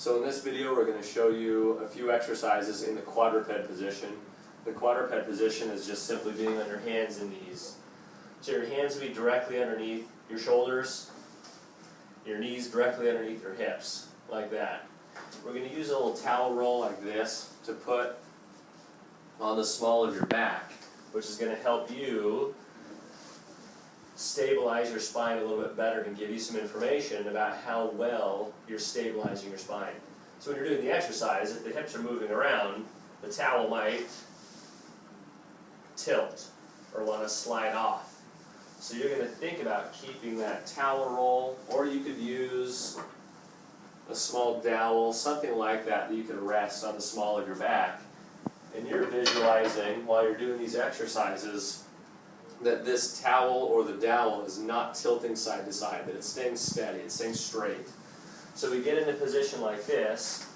So in this video we're going to show you a few exercises in the quadruped position. The quadruped position is just simply being on your hands and knees. So your hands will be directly underneath your shoulders, your knees directly underneath your hips, like that. We're going to use a little towel roll like this to put on the small of your back, which is going to help you stabilize your spine a little bit better and give you some information about how well you're stabilizing your spine. So when you're doing the exercise, if the hips are moving around, the towel might tilt or want to slide off. So you're going to think about keeping that towel roll, or you could use a small dowel, something like that that you can rest on the small of your back. And you're visualizing while you're doing these exercises that this towel or the dowel is not tilting side to side, that it's staying steady, it's staying straight. So we get into position like this.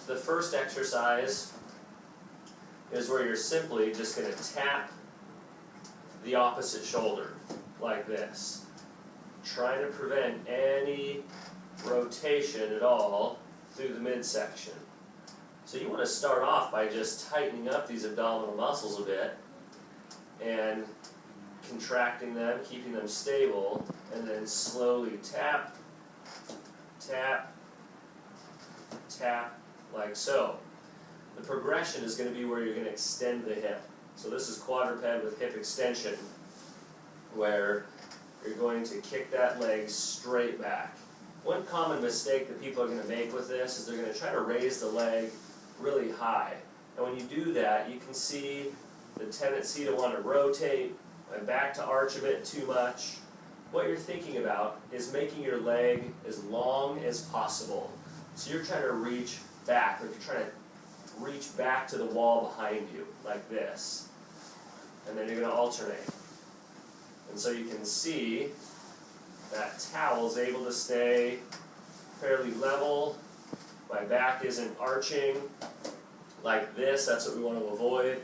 The first exercise is where you're simply just going to tap the opposite shoulder like this, trying to prevent any rotation at all through the midsection. So you want to start off by just tightening up these abdominal muscles a bit and contracting them, keeping them stable, and then slowly tap, tap, tap, like so. The progression is going to be where you're going to extend the hip. So this is quadruped with hip extension, where you're going to kick that leg straight back. One common mistake that people are going to make with this is they're going to try to raise the leg really high. And when you do that, you can see the tendency to want to rotate and back to arch a bit too much. What you're thinking about is making your leg as long as possible. So you're trying to reach back, like you're trying to reach back to the wall behind you, like this. And then you're going to alternate. And so you can see that towel is able to stay fairly level. My back isn't arching like this. That's what we want to avoid.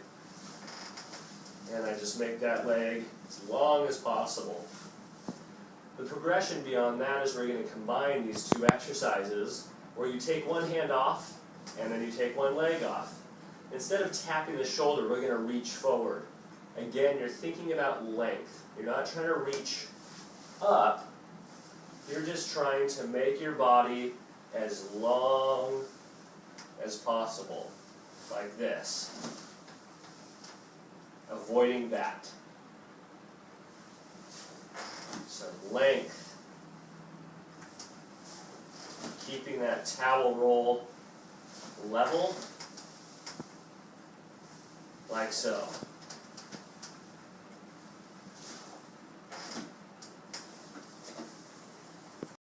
And I just make that leg as long as possible. The progression beyond that is we're going to combine these two exercises where you take one hand off and then you take one leg off. Instead of tapping the shoulder, we're going to reach forward. Again, you're thinking about length. You're not trying to reach up. You're just trying to make your body as long as possible, like this. Avoiding that. So length. Keeping that towel roll level, like so.